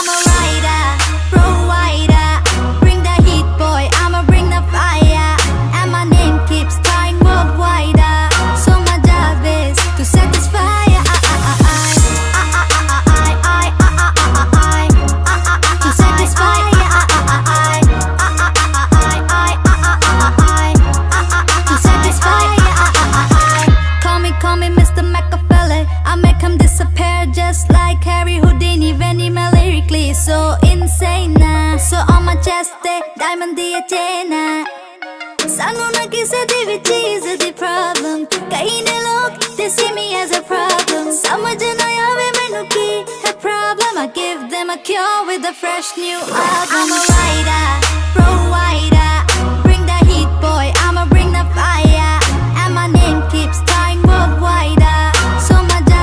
I'm a rider, provider. Bring the heat, boy, I'ma bring the fire. And my name keeps tying worldwide. So my job is to satisfy. To satisfy. To satisfy. Call me Mr. Machiavelli. I make him disappear just like Harry Houdini. When lyrically so insane. So on my chest, diamond the chain. Sanu na kise di vi cheez di problem. Kahin log they see me as a problem. Samajh na aave mainu ki hai problem. I give them a cure with a fresh new album.